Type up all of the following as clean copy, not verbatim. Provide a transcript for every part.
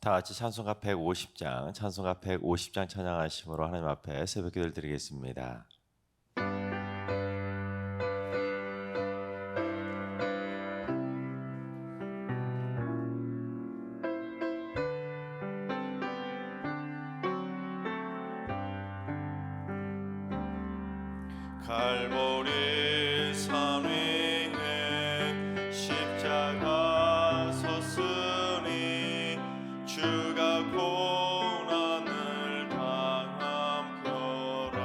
다 같이 찬송가 150장, 찬송가 150장 찬양하심으로 하나님 앞에 새벽 기도를 드리겠습니다. 갈보리 산 위에 십자가 섰으니 주가 고난을 당한 표라.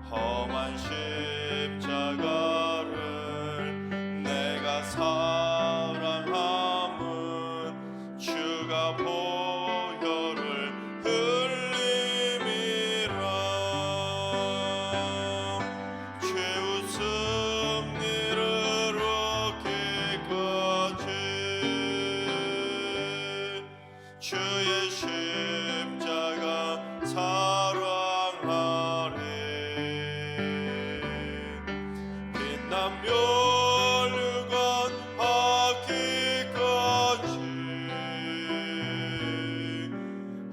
험한 십자가를 내가 사랑함은 주가 보혈을 주의 십자가 사랑하리. 빛난 멸류관 하기까지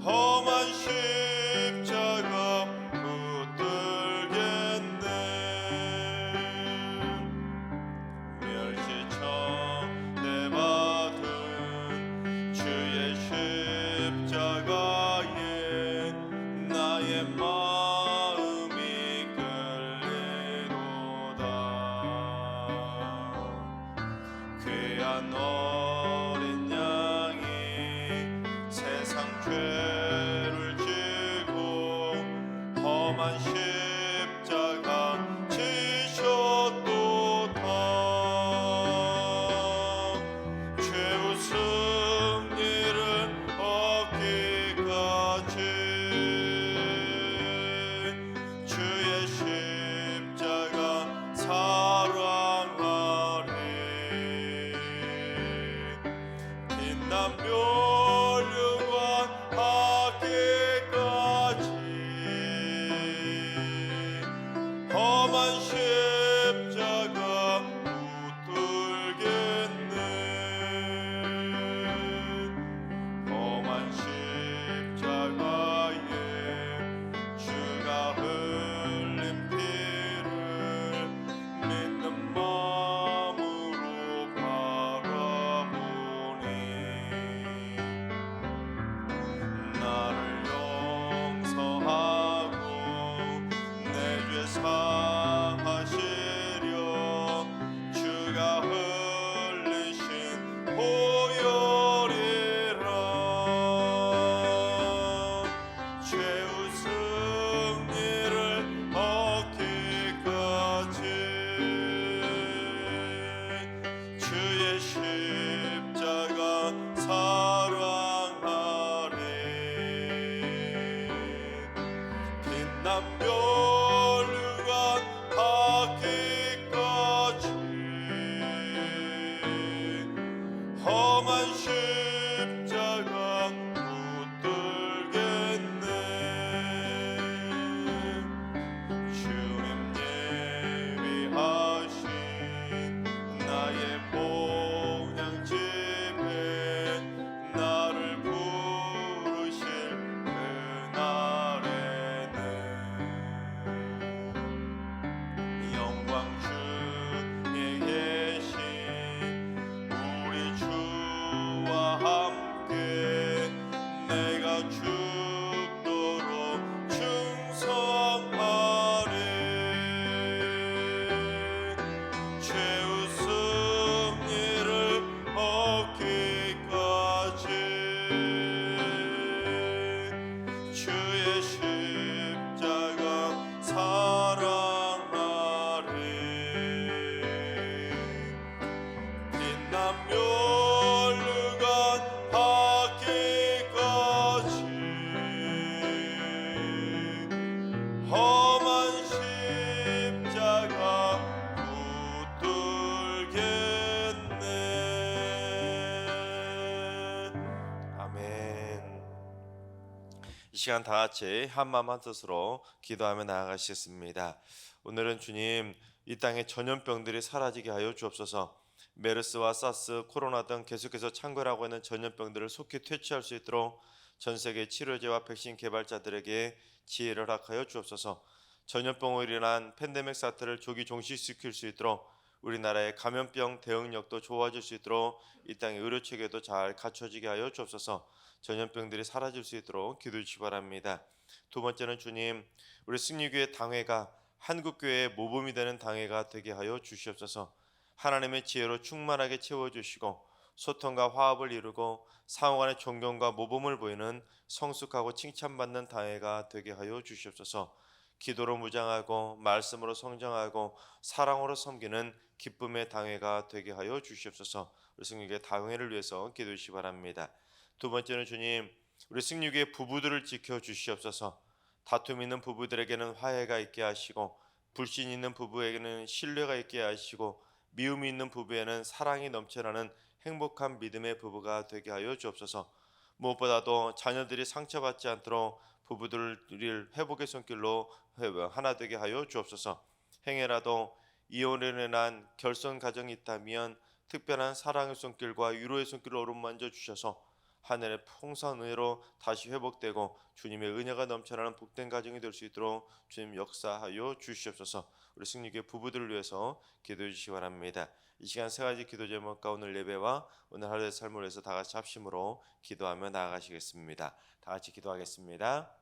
험한 십자가 붙들겠네. 멸시쳐 내받은 주의 십자가에 나의 마음이 끌리도다. 귀한 어린 양이 세상 죄를 지고 험한 십자가 지셨도다. 죄우 승리를 얻기까지 주의 십자가 사랑하리. 빛난 멸류관 하기까지 험한 십자가 붙들겠네. 험한 십자가에 주가 흘린 피를 믿는 마음으로 바라보니 나를 용서하고 내 죄 사하시려 주가 흘리신 보혈이라. 죄우 승리를 얻기까지 주의 십자가 사랑하리. 빛난 멸류관 하기까지 험한 십자가 붙들겠네. 주님 예비하신 나의 본향집에 나를 부르실 그날에는 영광 중에 계신 우리 주와 함께 내가 죽도록 충성하리. 죄우 승리를 얻기까지 주의 십자가 사랑하리. 빛난 멸류관 하기까지 험한 십자가 붙들겠네. 아멘. 이 시간 다 같이 한마음 한뜻으로 기도하며 나아가시겠습니다. 오늘은 주님 이 땅의 전염병들이 사라지게 하여 주옵소서. 메르스와 사스, 코로나 등 계속해서 창궐하고 있는 전염병들을 속히 퇴치할 수 있도록 전 세계 치료제와 백신 개발자들에게 지혜를 허락하여 주옵소서. 전염병으로 인한 팬데믹 사태를 조기 종식시킬 수 있도록 우리나라의 감염병 대응력도 좋아질 수 있도록 이 땅의 의료 체계도 잘 갖춰지게 하여 주옵소서. 전염병들이 사라질 수 있도록 기도해 주시기 바랍니다. 두 번째는 주님, 우리 승리교회 당회가 한국교회의 모범이 되는 당회가 되게 하여 주시옵소서. 하나님의 지혜로 충만하게 채워주시고 소통과 화합을 이루고 상호 간의 존경과 모범을 보이는 성숙하고 칭찬받는 당회가 되게 하여 주시옵소서. 기도로 무장하고 말씀으로 성장하고 사랑으로 섬기는 기쁨의 당회가 되게 하여 주시옵소서. 우리 승리교회 당회를 위해서 기도해 주시기 바랍니다. 두 번째는 주님, 우리 승리교회 부부들을 지켜 주시옵소서. 다툼 있는 부부들에게는 화해가 있게 하시고 불신 있는 부부에게는 신뢰가 있게 하시고 미움이 있는 부부에는 사랑이 넘쳐나는 행복한 믿음의 부부가 되게 하여 주옵소서. 무엇보다도 자녀들이 상처받지 않도록 부부들을 회복의 손길로 하나 되게 하여 주옵소서. 행여라도 이혼으로 인한 결손 가정이 있다면 특별한 사랑의 손길과 위로의 손길로 어루만져 주셔서 하늘의 풍성한 은혜로 다시 회복되고 주님의 은혜가 넘쳐나는 복된 가정이 될 수 있도록 주님 역사하여 주시옵소서. 우리 승리교회 부부들을 위해서 기도해 주시기 바랍니다. 이 시간 세 가지 기도 제목과 오늘 예배와 오늘 하루의 삶을 위해서 다 같이 합심으로 기도하며 나아가시겠습니다. 다 같이 기도하겠습니다.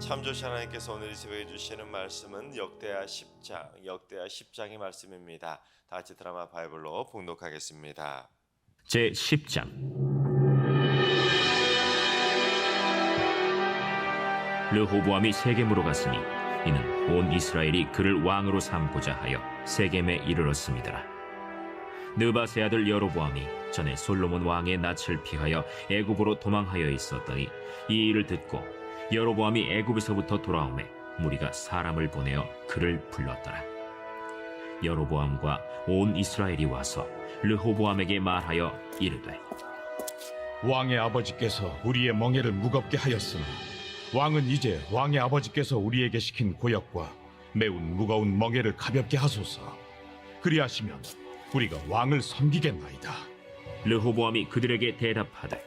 참조시 하나님께서 오늘 이 새벽에 주시는 말씀은 역대하 10장의 말씀입니다. 다 같이 드라마 바이블로 봉독하겠습니다. 제 10장. 르호보암이 세겜으로 갔으니 이는 온 이스라엘이 그를 왕으로 삼고자 하여 세겜에 이르렀습니다. 느바세 아들 여로보암이 전에 솔로몬 왕의 낯을 피하여 애굽으로 도망하여 있었더니 이 일을 듣고 여로보암이 애굽에서부터 돌아오매 무리가 사람을 보내어 그를 불렀더라. 여로보암과 온 이스라엘이 와서 르호보암에게 말하여 이르되, 왕의 아버지께서 우리의 멍에를 무겁게 하였으나 왕은 이제 왕의 아버지께서 우리에게 시킨 고역과 매운 무거운 멍에를 가볍게 하소서. 그리하시면 우리가 왕을 섬기겠나이다. 르호보암이 그들에게 대답하되,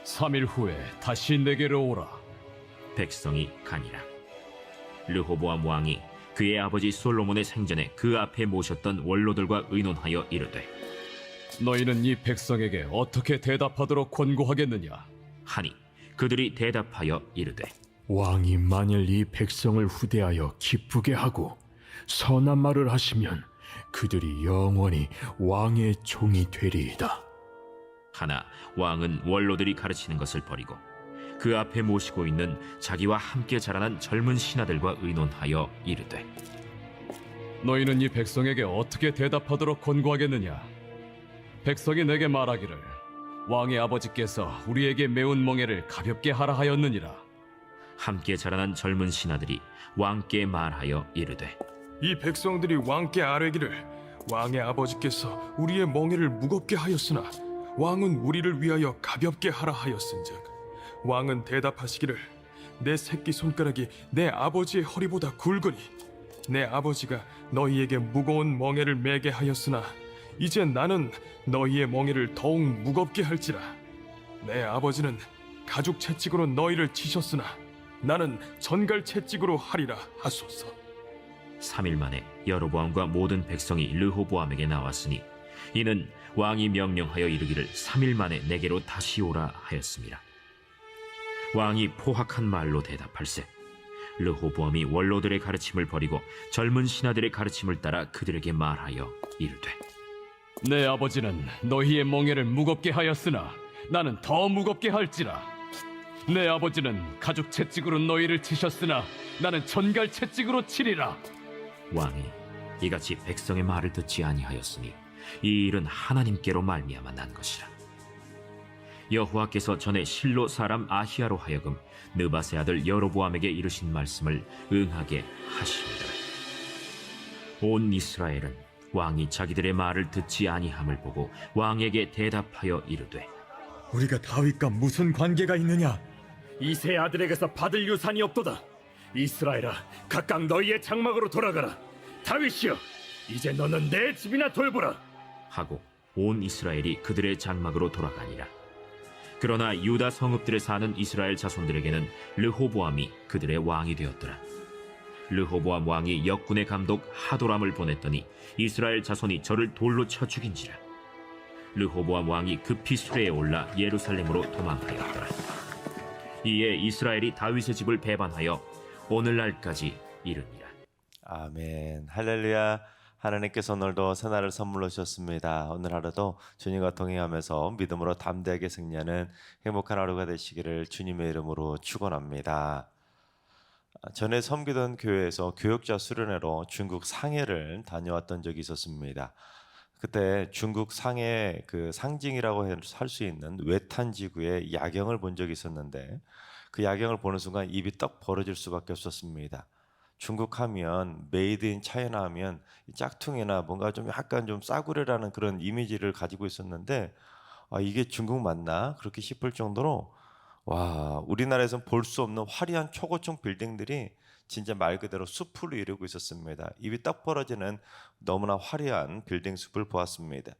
3일 후에 다시 내게로 오라. 백성이 가니라. 르호보암 왕이 그의 아버지 솔로몬의 생전에 그 앞에 모셨던 원로들과 의논하여 이르되, 너희는 이 백성에게 어떻게 대답하도록 권고하겠느냐? 하니 그들이 대답하여 이르되, 왕이 만일 이 백성을 후대하여 기쁘게 하고 선한 말을 하시면 그들이 영원히 왕의 종이 되리이다. 하나 왕은 원로들이 가르치는 것을 버리고 그 앞에 모시고 있는 자기와 함께 자라난 젊은 신하들과 의논하여 이르되, 너희는 이 백성에게 어떻게 대답하도록 권고하겠느냐? 백성이 내게 말하기를 왕의 아버지께서 우리에게 매운 멍에를 가볍게 하라 하였느니라. 함께 자라난 젊은 신하들이 왕께 말하여 이르되, 이 백성들이 왕께 아뢰기를 왕의 아버지께서 우리의 멍에를 무겁게 하였으나 왕은 우리를 위하여 가볍게 하라 하였은즉 왕은 대답하시기를 내 새끼 손가락이 내 아버지의 허리보다 굵으니 내 아버지가 너희에게 무거운 멍에를 매게 하였으나 이제 나는 너희의 멍에를 더욱 무겁게 할지라. 내 아버지는 가죽 채찍으로 너희를 치셨으나 나는 전갈 채찍으로 하리라 하소서. 3일 만에 여로보암과 모든 백성이 르호보암에게 나왔으니 이는 왕이 명령하여 이르기를 3일 만에 내게로 다시 오라 하였습니다. 왕이 포악한 말로 대답할세 르호보암이 원로들의 가르침을 버리고 젊은 신하들의 가르침을 따라 그들에게 말하여 이르되, 내 아버지는 너희의 멍에를 무겁게 하였으나 나는 더 무겁게 할지라. 내 아버지는 가죽 채찍으로 너희를 치셨으나 나는 전갈 채찍으로 치리라. 왕이 이같이 백성의 말을 듣지 아니하였으니 이 일은 하나님께로 말미암아 난 것이라. 여호와께서 전에 실로 사람 아히야로 하여금 느바세 아들 여로보암에게 이르신 말씀을 응하게 하시니라. 온 이스라엘은 왕이 자기들의 말을 듣지 아니함을 보고 왕에게 대답하여 이르되, 우리가 다윗과 무슨 관계가 있느냐? 이세 아들에게서 받을 유산이 없도다. 이스라엘아, 각각 너희의 장막으로 돌아가라. 다윗이여, 이제 너는 내 집이나 돌보라. 하고 온 이스라엘이 그들의 장막으로 돌아가니라. 그러나 유다 성읍들에 사는 이스라엘 자손들에게는 르호보암이 그들의 왕이 되었더라. 르호보암 왕이 역군의 감독 하도람을 보냈더니 이스라엘 자손이 저를 돌로 쳐 죽인지라. 르호보암 왕이 급히 수레에 올라 예루살렘으로 도망하였더라. 이에 이스라엘이 다윗의 집을 배반하여 오늘날까지 이르니라. 아멘. 할렐루야. 하나님께서 오늘도 새날을 선물로 주셨습니다. 오늘 하루도 주님과 동행하면서 믿음으로 담대하게 승리하는 행복한 하루가 되시기를 주님의 이름으로 축원합니다. 전에 섬기던 교회에서 교역자 수련회로 중국 상해를 다녀왔던 적이 있었습니다. 그때 중국 상해 그 상징이라고 할 수 있는 외탄지구의 야경을 본 적이 있었는데 그 야경을 보는 순간 입이 떡 벌어질 수밖에 없었습니다. 중국 하면 메이드 인 차이나 하면 짝퉁이나 뭔가 좀 약간 좀 싸구려라는 그런 이미지를 가지고 있었는데 이게 중국 맞나? 그렇게 싶을 정도로 와, 우리나라에서는 볼 수 없는 화려한 초고층 빌딩들이 진짜 말 그대로 숲을 이루고 있었습니다. 입이 떡 벌어지는 너무나 화려한 빌딩 숲을 보았습니다.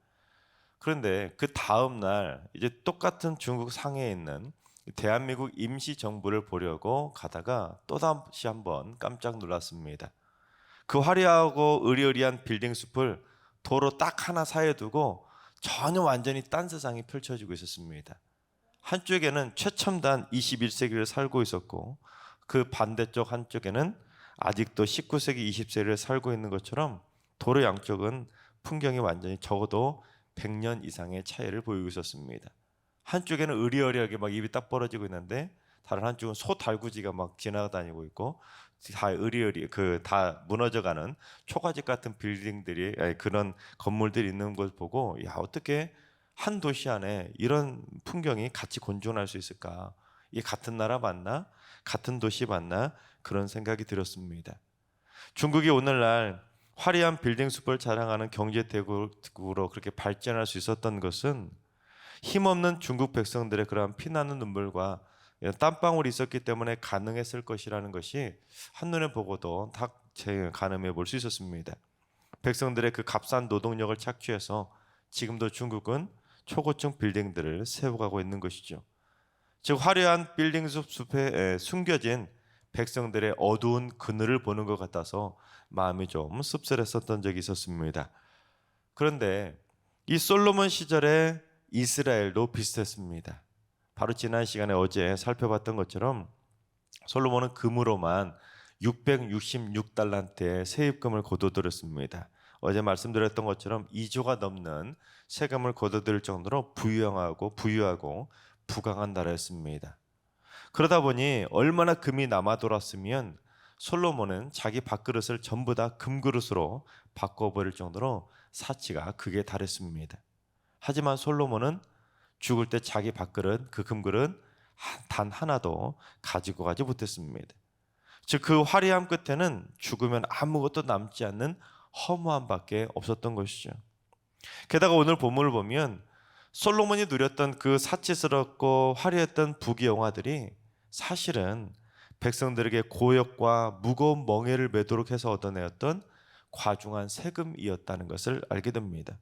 그런데 그 다음 날 이제 똑같은 중국 상해에 있는 대한민국 임시정부를 보려고 가다가 또다시 한번 깜짝 놀랐습니다. 그 화려하고 으리으리한 빌딩 숲을 도로 딱 하나 사이에 두고 전혀 완전히 딴 세상이 펼쳐지고 있었습니다. 한쪽에는 최첨단 21세기를 살고 있었고 그 반대쪽 한쪽에는 아직도 19세기 20세기를 살고 있는 것처럼 도로 양쪽은 풍경이 완전히 적어도 100년 이상의 차이를 보이고 있었습니다. 한쪽에는 으리으리하게 막 입이 딱 벌어지고 있는데 다른 한쪽은 소 달구지가 막 지나다니고 있고 다 으리으리 다 무너져가는 초가집 같은 빌딩들이 그런 건물들이 있는 걸 보고 야 어떻게 한 도시 안에 이런 풍경이 같이 공존할 수 있을까? 이게 같은 나라 맞나? 같은 도시 맞나? 그런 생각이 들었습니다. 중국이 오늘날 화려한 빌딩 숲을 자랑하는 경제 대국으로 그렇게 발전할 수 있었던 것은 힘없는 중국 백성들의 그러한 피나는 눈물과 땀방울이 있었기 때문에 가능했을 것이라는 것이 한눈에 보고도 다 가늠해 볼 수 있었습니다. 백성들의 그 값싼 노동력을 착취해서 지금도 중국은 초고층 빌딩들을 세워가고 있는 것이죠. 즉 화려한 빌딩 숲에 숨겨진 백성들의 어두운 그늘을 보는 것 같아서 마음이 좀 씁쓸했었던 적이 있었습니다. 그런데 이 솔로몬 시절의 이스라엘도 비슷했습니다. 바로 지난 시간에 어제 살펴봤던 것처럼 솔로몬은 금으로만 666달란트의 세입금을 거둬들였습니다. 어제 말씀드렸던 것처럼 2조가 넘는 세금을 거둬들일 정도로 부유하고 부강한 나라였습니다. 그러다 보니 얼마나 금이 남아 돌았으면 솔로몬은 자기 밥그릇을 전부 다 금그릇으로 바꿔버릴 정도로 사치가 극에 달했습니다. 하지만 솔로몬은 죽을 때 자기 밥그릇, 그 금그릇 단 하나도 가지고 가지 못했습니다. 즉 그 화려함 끝에는 죽으면 아무것도 남지 않는 허무함밖에 없었던 것이죠. 게다가 오늘 본문을 보면 솔로몬이 누렸던 그 사치스럽고 화려했던 부귀영화들이 사실은 백성들에게 고역과 무거운 멍에를 매도록 해서 얻어내었던 과중한 세금이었다는 것을 알게 됩니다.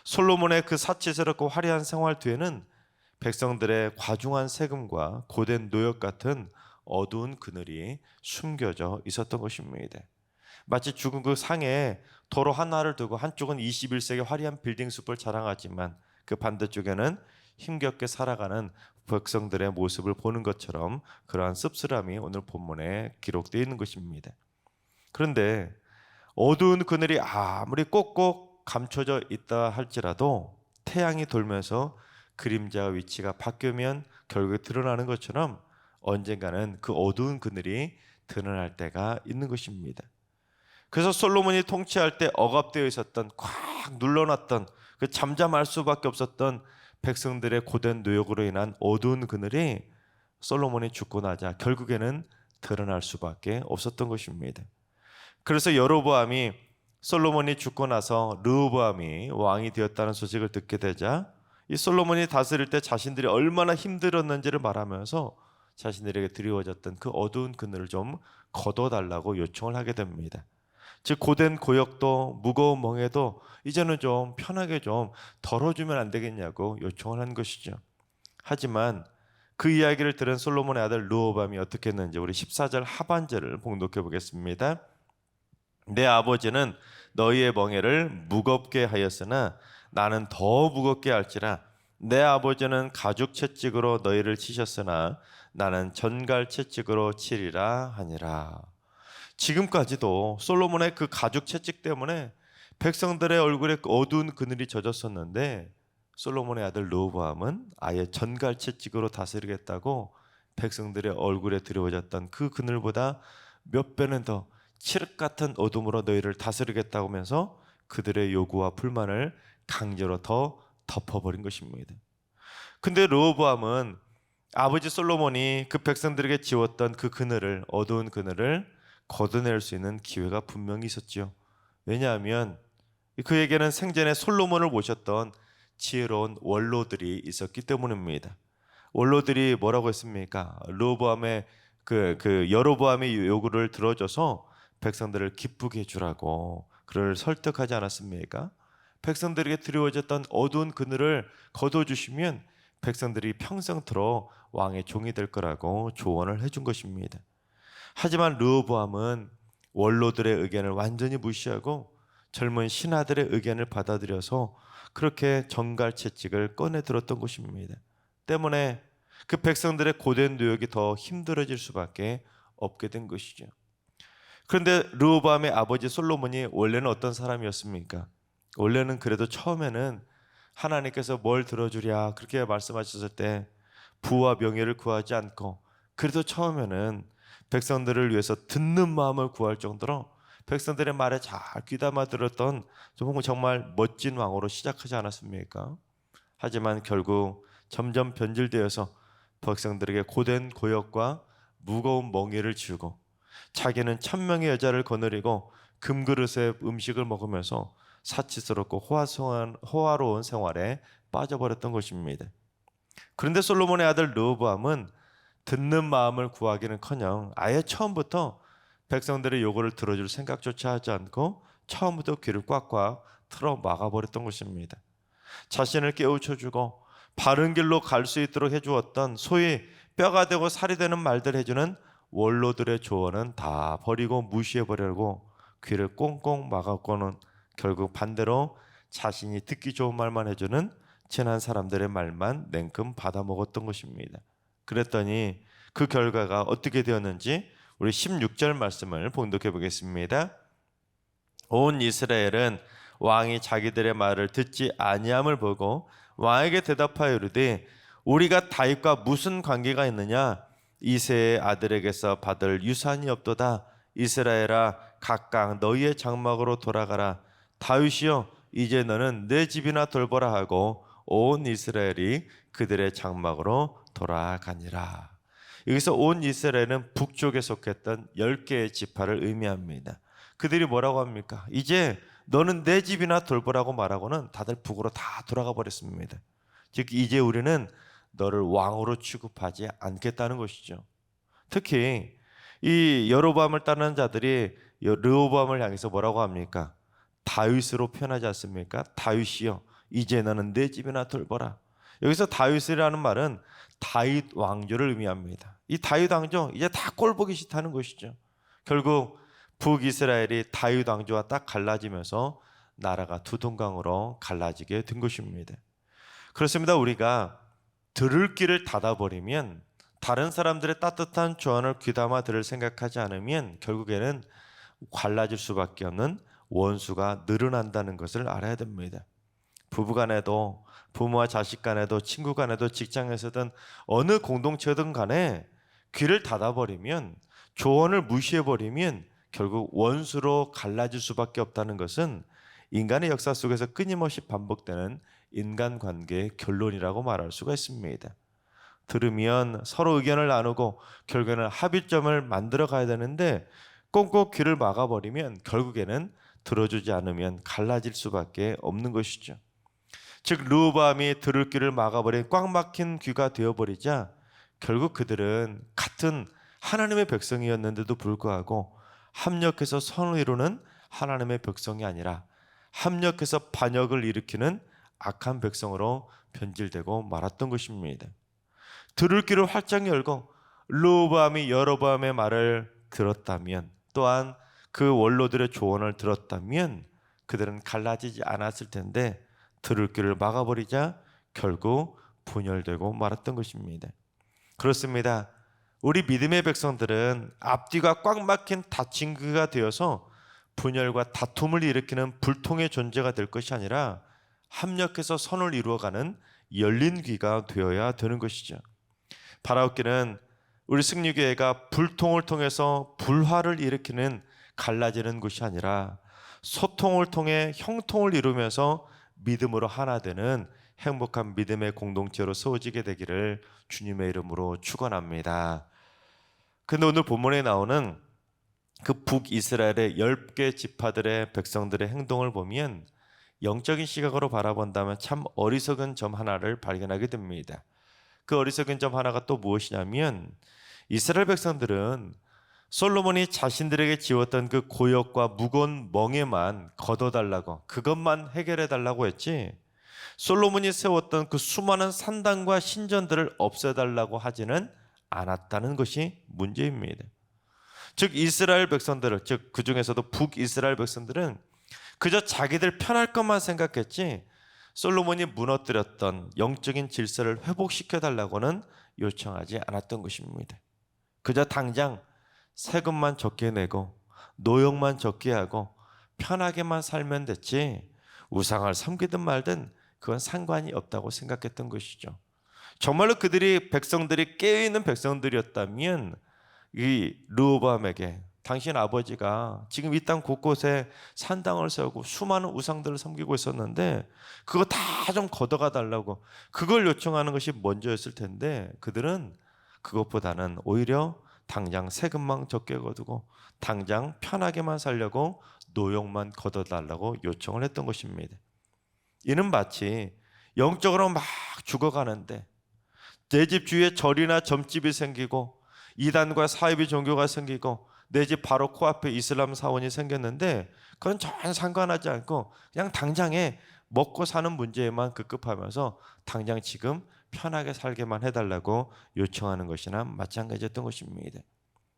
솔로몬의 그 사치스럽고 화려한 생활 뒤에는 백성들의 과중한 세금과 고된 노역 같은 어두운 그늘이 숨겨져 있었던 것입니다. 마치 죽은 그 상에 도로 하나를 두고 한쪽은 21세기 화려한 빌딩 숲을 자랑하지만 그 반대쪽에는 힘겹게 살아가는 백성들의 모습을 보는 것처럼 그러한 씁쓸함이 오늘 본문에 기록되어 있는 것입니다. 그런데 어두운 그늘이 아무리 꼭꼭 감춰져 있다 할지라도 태양이 돌면서 그림자 위치가 바뀌면 결국에 드러나는 것처럼 언젠가는 그 어두운 그늘이 드러날 때가 있는 것입니다. 그래서 솔로몬이 통치할 때 억압되어 있었던 꽉 눌러놨던 그 잠잠할 수밖에 없었던 백성들의 고된 노역으로 인한 어두운 그늘이 솔로몬이 죽고 나자 결국에는 드러날 수밖에 없었던 것입니다. 그래서 여로보암이 솔로몬이 죽고 나서 르호보암이 왕이 되었다는 소식을 듣게 되자 이 솔로몬이 다스릴 때 자신들이 얼마나 힘들었는지를 말하면서 자신들에게 드리워졌던 그 어두운 그늘을 좀 거둬달라고 요청을 하게 됩니다. 즉 고된 고역도 무거운 멍에도 이제는 좀 편하게 좀 덜어주면 안 되겠냐고 요청을 한 것이죠. 하지만 그 이야기를 들은 솔로몬의 아들 르호보암이 어떻게 했는지 우리 14절 하반절을 봉독해 보겠습니다. 내 아버지는 너희의 멍에를 무겁게 하였으나 나는 더 무겁게 할지라. 내 아버지는 가죽 채찍으로 너희를 치셨으나 나는 전갈 채찍으로 치리라 하니라. 지금까지도 솔로몬의 그 가죽 채찍 때문에 백성들의 얼굴에 어두운 그늘이 젖었었는데 솔로몬의 아들 르호보암은 아예 전갈 채찍으로 다스리겠다고 백성들의 얼굴에 드리워졌던 그 그늘보다 몇 배는 더 칠흑 같은 어둠으로 너희를 다스리겠다고 하면서 그들의 요구와 불만을 강제로 더 덮어버린 것입니다. 근데 르호보암은 아버지 솔로몬이 그 백성들에게 지웠던 그 그늘을, 어두운 그늘을 걷어낼 수 있는 기회가 분명히 있었지요. 왜냐하면 그에게는 생전에 솔로몬을 모셨던 지혜로운 원로들이 있었기 때문입니다. 원로들이 뭐라고 했습니까? 르호보암의 여로보암의 요구를 들어줘서 백성들을 기쁘게 해주라고 그를 설득하지 않았습니까? 백성들에게 드리워졌던 어두운 그늘을 거둬주시면 백성들이 평생토록 왕의 종이 될 거라고 조언을 해준 것입니다. 하지만 르호보암은 원로들의 의견을 완전히 무시하고 젊은 신하들의 의견을 받아들여서 그렇게 전갈 채찍을 꺼내 들었던 것입니다. 때문에 그 백성들의 고된 노역이 더 힘들어질 수밖에 없게 된 것이죠. 그런데 르호보암의 아버지 솔로몬이 원래는 어떤 사람이었습니까? 원래는 그래도 처음에는 하나님께서 뭘 들어주랴 그렇게 말씀하셨을 때 부와 명예를 구하지 않고, 그래도 처음에는 백성들을 위해서 듣는 마음을 구할 정도로 백성들의 말에 잘 귀담아 들었던 정말 멋진 왕으로 시작하지 않았습니까? 하지만 결국 점점 변질되어서 백성들에게 고된 고역과 무거운 멍에를 지우고, 자기는 1000명의 여자를 거느리고 금그릇에 음식을 먹으면서 사치스럽고 호화로운 생활에 빠져버렸던 것입니다. 그런데 솔로몬의 아들 르호보암은 듣는 마음을 구하기는커녕 아예 처음부터 백성들의 요구를 들어줄 생각조차 하지 않고 처음부터 귀를 꽉꽉 틀어 막아버렸던 것입니다. 자신을 깨우쳐주고 바른 길로 갈 수 있도록 해주었던 소위 뼈가 되고 살이 되는 말들 해주는 원로들의 조언은 다 버리고 무시해버리고 귀를 꽁꽁 막았고는 결국 반대로 자신이 듣기 좋은 말만 해주는 친한 사람들의 말만 냉큼 받아먹었던 것입니다. 그랬더니 그 결과가 어떻게 되었는지 우리 16절 말씀을 봉독해 보겠습니다. 온 이스라엘은 왕이 자기들의 말을 듣지 아니함을 보고 왕에게 대답하여 이르되 우리가 다윗과 무슨 관계가 있느냐? 이새의 아들에게서 받을 유산이 없도다. 이스라엘아 각각 너희의 장막으로 돌아가라. 다윗이여 이제 너는 내 집이나 돌보라 하고 온 이스라엘이 그들의 장막으로 돌아가니라. 여기서 온 이스라엘은 북쪽에 속했던 10개의 지파를 의미합니다. 그들이 뭐라고 합니까? 이제 너는 내 집이나 돌보라고 말하고는 다들 북으로 다 돌아가 버렸습니다. 즉 이제 우리는 너를 왕으로 취급하지 않겠다는 것이죠. 특히 이 여로보암을 따르는 자들이 르호보암을 향해서 뭐라고 합니까? 다윗으로 표현하지 않습니까? 다윗이여 이제 너는 내 집이나 돌보라. 여기서 다윗이라는 말은 다윗 왕조를 의미합니다. 이 다윗 왕조 이제 다 꼴보기 싫다는 것이죠. 결국 북이스라엘이 다윗 왕조와 딱 갈라지면서 나라가 두 동강으로 갈라지게 된 것입니다. 그렇습니다. 우리가 들을 길을 닫아버리면, 다른 사람들의 따뜻한 조언을 귀담아 들을 생각하지 않으면 결국에는 갈라질 수밖에 없는 원수가 늘어난다는 것을 알아야 됩니다. 부부간에도, 부모와 자식 간에도, 친구 간에도, 직장에서든 어느 공동체든 간에 귀를 닫아버리면, 조언을 무시해버리면 결국 원수로 갈라질 수밖에 없다는 것은 인간의 역사 속에서 끊임없이 반복되는 인간관계의 결론이라고 말할 수가 있습니다. 들으면 서로 의견을 나누고 결국에는 합의점을 만들어 가야 되는데 꽁꽁 귀를 막아버리면 결국에는 들어주지 않으면 갈라질 수밖에 없는 것이죠. 즉 르호보암이 들을 귀를 막아버린 꽉 막힌 귀가 되어버리자 결국 그들은 같은 하나님의 백성이었는데도 불구하고 합력해서 선을 이루는 하나님의 백성이 아니라 합력해서 반역을 일으키는 악한 백성으로 변질되고 말았던 것입니다. 들을 귀를 활짝 열고 르호보암이 여로보암의 말을 들었다면, 또한 그 원로들의 조언을 들었다면 그들은 갈라지지 않았을 텐데 들을 귀를 막아버리자 결국 분열되고 말았던 것입니다. 그렇습니다. 우리 믿음의 백성들은 앞뒤가 꽉 막힌 닫힌 귀가 되어서 분열과 다툼을 일으키는 불통의 존재가 될 것이 아니라 합력해서 선을 이루어가는 열린 귀가 되어야 되는 것이죠. 바라옵기는 우리 승리교회가 불통을 통해서 불화를 일으키는 갈라지는 것이 아니라 소통을 통해 형통을 이루면서 믿음으로 하나 되는 행복한 믿음의 공동체로 세워지게 되기를 주님의 이름으로 축원합니다. 근데 오늘 본문에 나오는 그 북이스라엘의 10개 지파들의 백성들의 행동을 보면 영적인 시각으로 바라본다면 참 어리석은 점 하나를 발견하게 됩니다. 그 어리석은 점 하나가 또 무엇이냐면 이스라엘 백성들은 솔로몬이 자신들에게 지었던 그 고역과 무거운 멍에만 걷어달라고, 그것만 해결해달라고 했지 솔로몬이 세웠던 그 수많은 산당과 신전들을 없애달라고 하지는 않았다는 것이 문제입니다. 즉 이스라엘 백성들을, 즉 그 중에서도 북이스라엘 백성들은 그저 자기들 편할 것만 생각했지 솔로몬이 무너뜨렸던 영적인 질서를 회복시켜달라고는 요청하지 않았던 것입니다. 그저 당장 세금만 적게 내고 노역만 적게 하고 편하게만 살면 됐지 우상을 섬기든 말든 그건 상관이 없다고 생각했던 것이죠. 정말로 그들이 백성들이 깨어있는 백성들이었다면 이 르호보암에게 당신 아버지가 지금 이 땅 곳곳에 산당을 세우고 수많은 우상들을 섬기고 있었는데 그거 다 좀 걷어가 달라고 그걸 요청하는 것이 먼저였을 텐데 그들은 그것보다는 오히려 당장 세금만 적게 거두고 당장 편하게만 살려고 노역만 걷어달라고 요청을 했던 것입니다. 이는 마치 영적으로 막 죽어가는데 내 집 주위에 절이나 점집이 생기고 이단과 사이비 종교가 생기고 내 집 바로 코앞에 이슬람 사원이 생겼는데 그건 전혀 상관하지 않고 그냥 당장에 먹고 사는 문제에만 급급하면서 당장 지금 편하게 살게만 해달라고 요청하는 것이나 마찬가지였던 것입니다.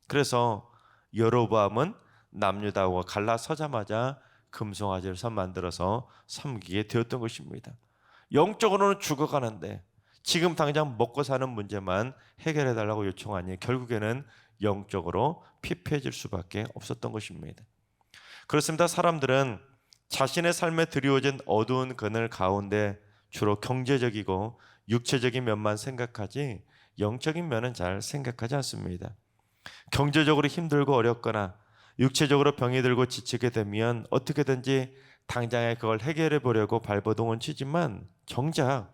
그래서 여로보암은 남유다와 갈라서자마자 금송아지를 만들어서 섬기게 되었던 것입니다. 영적으로는 죽어가는데 지금 당장 먹고 사는 문제만 해결해달라고 요청하니 결국에는 영적으로 피폐해질 수밖에 없었던 것입니다. 그렇습니다. 사람들은 자신의 삶에 드리워진 어두운 그늘 가운데 주로 경제적이고 육체적인 면만 생각하지 영적인 면은 잘 생각하지 않습니다. 경제적으로 힘들고 어렵거나 육체적으로 병이 들고 지치게 되면 어떻게든지 당장에 그걸 해결해 보려고 발버둥은 치지만 정작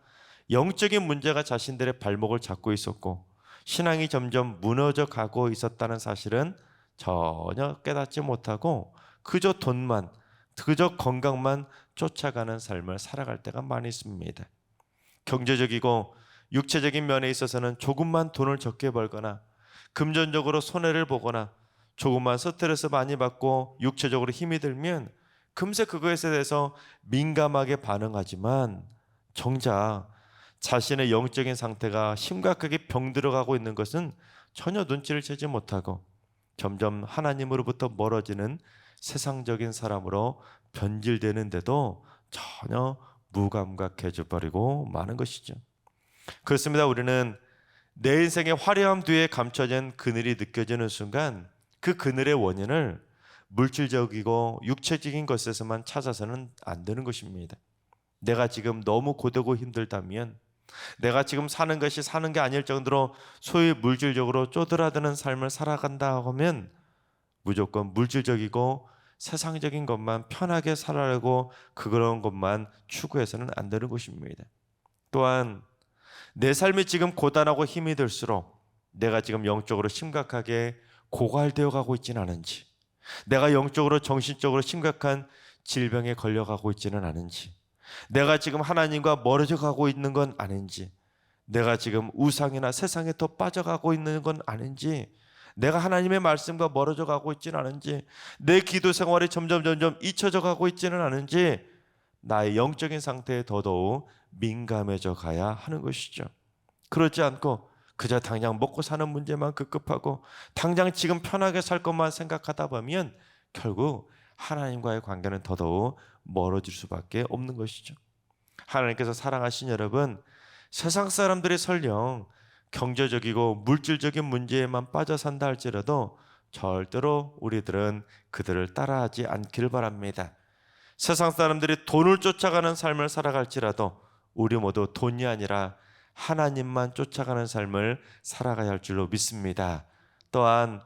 영적인 문제가 자신들의 발목을 잡고 있었고 신앙이 점점 무너져 가고 있었다는 사실은 전혀 깨닫지 못하고 그저 돈만, 그저 건강만 쫓아가는 삶을 살아갈 때가 많이 있습니다. 경제적이고 육체적인 면에 있어서는 조금만 돈을 적게 벌거나 금전적으로 손해를 보거나 조금만 스트레스 많이 받고 육체적으로 힘이 들면 금세 그것에 대해서 민감하게 반응하지만 정작 자신의 영적인 상태가 심각하게 병들어가고 있는 것은 전혀 눈치를 채지 못하고 점점 하나님으로부터 멀어지는 세상적인 사람으로 변질되는데도 전혀 무감각해져 버리고 마는 것이죠. 그렇습니다. 우리는 내 인생의 화려함 뒤에 감춰진 그늘이 느껴지는 순간 그 그늘의 원인을 물질적이고 육체적인 것에서만 찾아서는 안 되는 것입니다. 내가 지금 너무 고되고 힘들다면 내가 지금 사는 것이 사는 게 아닐 정도로 소위 물질적으로 쪼들어드는 삶을 살아간다 하면 무조건 물질적이고 세상적인 것만 편하게 살아가고 그런 것만 추구해서는 안 되는 것입니다. 또한 내 삶이 지금 고단하고 힘이 들수록 내가 지금 영적으로 심각하게 고갈되어 가고 있지는 않은지, 내가 영적으로 정신적으로 심각한 질병에 걸려가고 있지는 않은지, 내가 지금 하나님과 멀어져 가고 있는 건 아닌지, 내가 지금 우상이나 세상에 더 빠져가고 있는 건 아닌지, 내가 하나님의 말씀과 멀어져 가고 있지는 않은지, 내 기도 생활이 점점 잊혀져 가고 있지는 않은지 나의 영적인 상태에 더더욱 민감해져 가야 하는 것이죠. 그렇지 않고 그저 당장 먹고 사는 문제만 급급하고 당장 지금 편하게 살 것만 생각하다 보면 결국 하나님과의 관계는 더더욱 멀어질 수밖에 없는 것이죠. 하나님께서 사랑하신 여러분, 세상 사람들이 설령 경제적이고 물질적인 문제에만 빠져 산다 할지라도 절대로 우리들은 그들을 따라하지 않기를 바랍니다. 세상 사람들이 돈을 쫓아가는 삶을 살아갈지라도 우리 모두 돈이 아니라 하나님만 쫓아가는 삶을 살아가야 할 줄로 믿습니다. 또한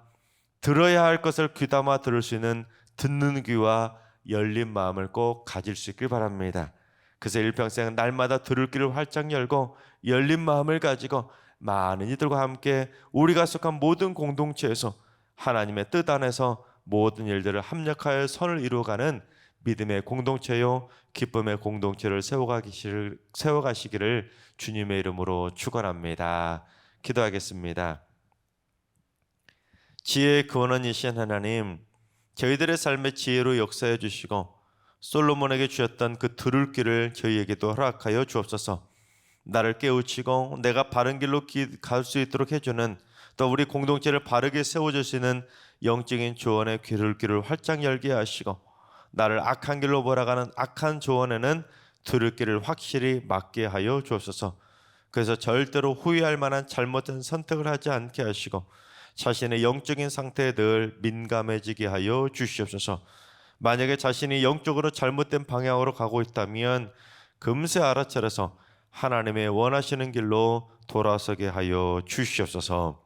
들어야 할 것을 귀담아 들을 수 있는 듣는 귀와 열린 마음을 꼭 가질 수 있길 바랍니다. 그래서 일평생 날마다 들을 귀를 활짝 열고 열린 마음을 가지고 많은 이들과 함께 우리가 속한 모든 공동체에서 하나님의 뜻 안에서 모든 일들을 합력하여 선을 이루어가는 믿음의 공동체요 기쁨의 공동체를 세워가시기를 주님의 이름으로 축원합니다. 기도하겠습니다. 지혜의 근원이신 하나님, 저희들의 삶의 지혜로 역사해 주시고 솔로몬에게 주셨던 그 들을 귀를 저희에게도 허락하여 주옵소서. 나를 깨우치고 내가 바른 길로 갈 수 있도록 해주는, 또 우리 공동체를 바르게 세워줄 수 있는 영적인 조언의 귀를 활짝 열게 하시고, 나를 악한 길로 몰아가는 악한 조언에는 들을 길을 확실히 막게 하여 주옵소서. 그래서 절대로 후회할 만한 잘못된 선택을 하지 않게 하시고 자신의 영적인 상태에 늘 민감해지게 하여 주시옵소서. 만약에 자신이 영적으로 잘못된 방향으로 가고 있다면 금세 알아차려서 하나님의 원하시는 길로 돌아서게 하여 주시옵소서.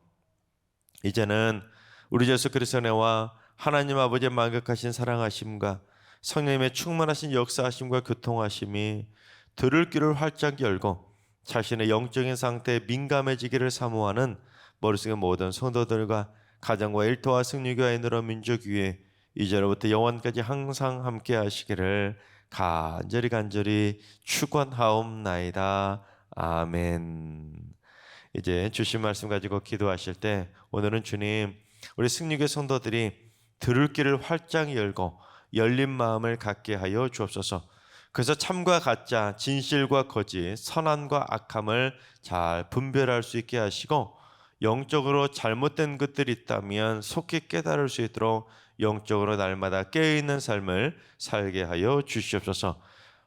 이제는 우리 예수 그리스도의 은혜와 하나님 아버지의 만극하신 사랑하심과 성령님의 충만하신 역사하심과 교통하심이 들을 귀를 활짝 열고 자신의 영적인 상태에 민감해지기를 사모하는 머릿속의 모든 성도들과 가정과 일터와 승리교회 인으로 민족 위에 이제로부터 영원까지 항상 함께 하시기를 간절히 축원하옵나이다. 아멘. 이제 주신 말씀 가지고 기도하실 때 오늘은 주님, 우리 승리교회 성도들이 들을 귀를 활짝 열고 열린 마음을 갖게 하여 주옵소서. 그래서 참과 가짜, 진실과 거짓, 선함과 악함을 잘 분별할 수 있게 하시고 영적으로 잘못된 것들이 있다면 속히 깨달을 수 있도록 영적으로 날마다 깨어있는 삶을 살게 하여 주시옵소서.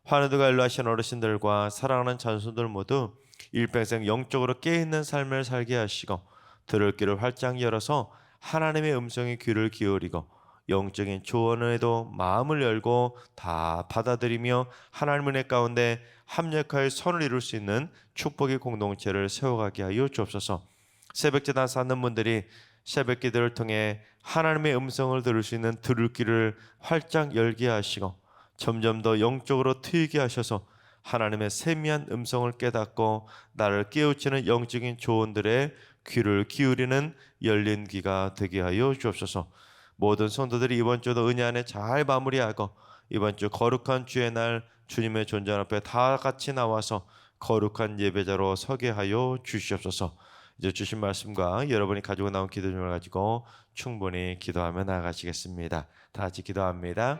환우들과 일러하신 어르신들과 사랑하는 자손들 모두 일평생 영적으로 깨어있는 삶을 살게 하시고 들을 귀를 활짝 열어서 하나님의 음성에 귀를 기울이고 영적인 조언에도 마음을 열고 다 받아들이며 하나님 은혜 가운데 합력하여 선을 이룰 수 있는 축복의 공동체를 세워가게 하여 주옵소서. 새벽제단 쌓는 분들이 새벽기도를 통해 하나님의 음성을 들을 수 있는 들을 귀를 활짝 열게 하시고 점점 더 영적으로 트이게 하셔서 하나님의 세미한 음성을 깨닫고 나를 깨우치는 영적인 조언들의 귀를 기울이는 열린 귀가 되게 하여 주옵소서. 모든 성도들이 이번 주도 은혜 안에 잘 마무리하고 이번 주 거룩한 주의 날 주님의 존재 앞에 다 같이 나와서 거룩한 예배자로 서게 하여 주시옵소서. 이제 주신 말씀과 여러분이 가지고 나온 기도를 가지고 충분히 기도하며 나아가시겠습니다. 다 같이 기도합니다.